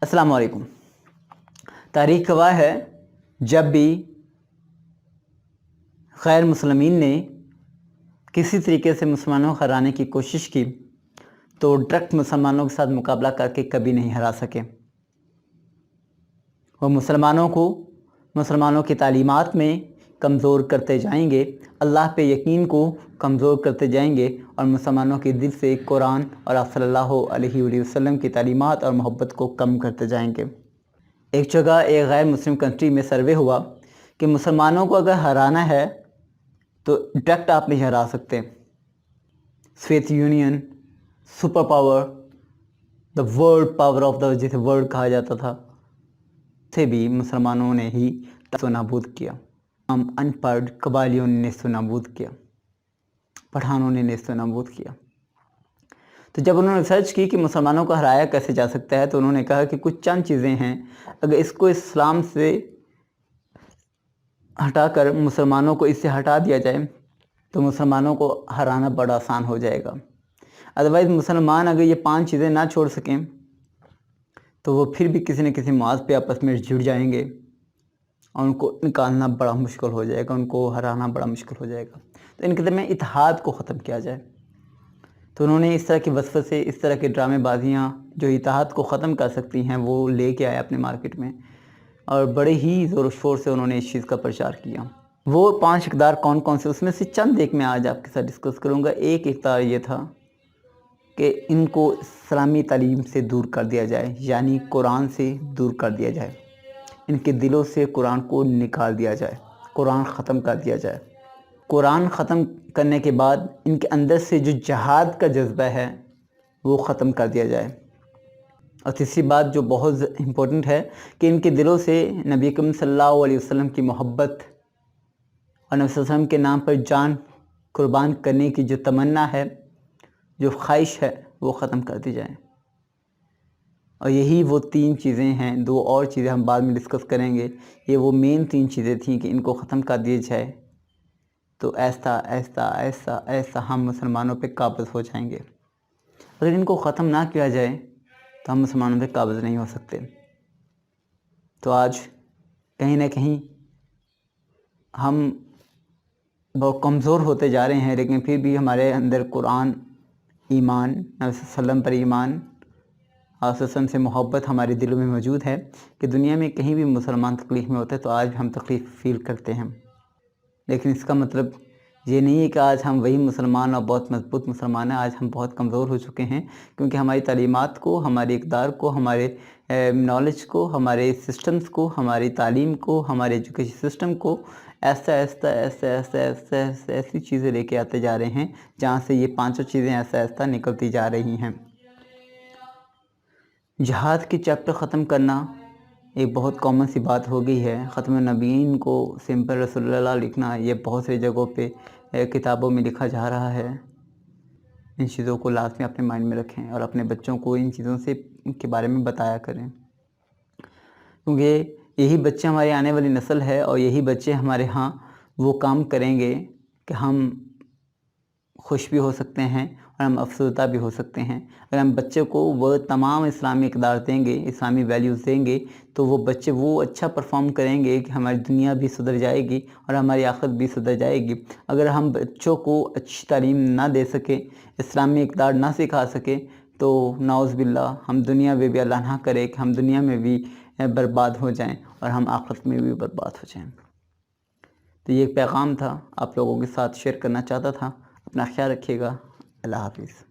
अस्सलाम वालेकुम। तारीख़ गवाह है, जब भी गैर मुसलमीन ने किसी तरीके से मुसलमानों को हराने की कोशिश की तो डायरेक्ट मुसलमानों के साथ मुकाबला करके कभी नहीं हरा सके। वो मुसलमानों की तालीमात में कमज़ोर करते जाएंगे, अल्लाह पे यकीन को कमज़ोर करते जाएंगे और मुसलमानों के दिल से कुरान और आप सल्लल्लाहु अलैहि वसल्लम की तालीमात और मोहब्बत को कम करते जाएंगे। एक जगह एक गैर मुस्लिम कंट्री में सर्वे हुआ कि मुसलमानों को अगर हराना है तो डायरेक्ट आप नहीं हरा सकते। Soviet union, super power, the world power of the, जिसे वर्ल्ड कहा जाता था, से भी मुसलमानों ने ही नेस्तनाबूद किया। हम अनपढ़ कबालियों ने नेस्तनाबूद किया, पठानों ने नेस्तनाबूद किया। तो जब उन्होंने रिसर्च की कि मुसलमानों को हराया कैसे जा सकता है, तो उन्होंने कहा कि कुछ चंद चीज़ें हैं, अगर इसको इस्लाम से हटाकर मुसलमानों को इससे हटा दिया जाए तो मुसलमानों को हराना बड़ा आसान हो जाएगा। अदरवाइज़ मुसलमान अगर ये 5 चीज़ें ना छोड़ सकें तो वो फिर भी किसी न किसी मुआज़ पे आपस में जुड़ जाएंगे और उनको निकालना बड़ा मुश्किल हो जाएगा, उनको हराना बड़ा मुश्किल हो जाएगा। तो इनके दरमियान इत्तेहाद को ख़त्म किया जाए। तो उन्होंने इस तरह की वसवसे, इस तरह की ड्रामेबाजियाँ जो इत्तेहाद को ख़त्म कर सकती हैं वो लेके आए अपने मार्केट में और बड़े ही ज़ोर शोर से उन्होंने इस चीज़ का प्रचार किया। वो 5 इक़दार कौन कौन से, उसमें से चंद एक मैं आज आपके साथ डिस्कस करूँगा। एक इक़दार ये था कि इनको इस्लामी तालीम से दूर कर दिया जाए, यानी कुरान से दूर कर दिया जाए, इनके दिलों से कुरान को निकाल दिया जाए, कुरान ख़त्म कर दिया जाए। कुरान ख़त्म करने के बाद इनके अंदर से जो जहाद का जज्बा है वो ख़त्म कर दिया जाए। और तीसरी बात जो बहुत इम्पोर्टेंट है कि इनके दिलों से नबी करीम सल्लल्लाहु अलैहि वसल्लम की मोहब्बत और नबी सल्लल्लाहु अलैहि वसल्लम के नाम पर जान कुर्बान करने की जो तमन्ना है, जो ख्वाहिश है, वो ख़त्म कर दी जाए। और यही वो 3 चीज़ें हैं, 2 और चीज़ें हम बाद में डिस्कस करेंगे। ये वो मेन 3 चीज़ें थीं कि इनको ख़त्म कर दिया जाए तो ऐसा ऐसा ऐसा ऐसा हम मुसलमानों पे काबिज़ हो जाएंगे। अगर इनको ख़त्म ना किया जाए तो हम मुसलमानों पे काबिज़ नहीं हो सकते। तो आज कहीं ना कहीं हम बहुत कमज़ोर होते जा रहे हैं, लेकिन फिर भी हमारे अंदर कुरान, ईमान, नबी सल्लम पर ईमान और वसल्लम से मोहब्बत हमारे दिलों में मौजूद है कि दुनिया में कहीं भी मुसलमान तकलीफ़ में होते हैं तो आज भी हम तकलीफ़ फ़ील करते हैं। लेकिन इसका मतलब ये नहीं है कि आज हम वही मुसलमान और बहुत मजबूत मुसलमान हैं। आज हम बहुत कमज़ोर हो चुके हैं क्योंकि हमारी तालीमात को, हमारे इक़दार को, हमारे नॉलेज को, हमारे सिस्टम्स को, हमारी तालीम को, हमारे एजुकेशन सिस्टम को ऐसी चीज़ें लेके आते जा रहे हैं जहाँ से ये 5 चीज़ें ऐसा निकलती जा रही हैं। जहाद की चैप्टर ख़त्म करना एक बहुत कॉमन सी बात हो गई है। ख़त्म नबीन को सिंपल रसूलुल्लाह लिखना ये बहुत सी जगहों पे किताबों में लिखा जा रहा है। इन चीज़ों को लाज़मी अपने माइंड में रखें और अपने बच्चों को इन चीज़ों से के बारे में बताया करें, क्योंकि यही बच्चे हमारी आने वाली नस्ल है और यही बच्चे हमारे यहाँ वो काम करेंगे कि हम खुश भी हो सकते हैं और हम अफसरदा भी हो सकते हैं। अगर हम बच्चे को वह तमाम इस्लामी इक़दार देंगे, इस्लामी वैल्यूज़ देंगे तो वो बच्चे वो अच्छा परफॉर्म करेंगे कि हमारी दुनिया भी सुधर जाएगी और हमारी आखिरत भी सुधर जाएगी। अगर हम बच्चों को अच्छी तालीम ना दे सके, इस्लामी इक़दार ना सिखा सके तो नाउज़ बिल्लाह हम दुनिया में भी, अल्लाह ना करे कि हम दुनिया में भी बर्बाद हो जाएँ और हम आखिरत में भी बर्बाद हो जाएँ। तो ये एक पैगाम था, आप लोगों के साथ शेयर करना चाहता था। अपना ख्याल रखिएगा। अल्लाह हाफ़िज़।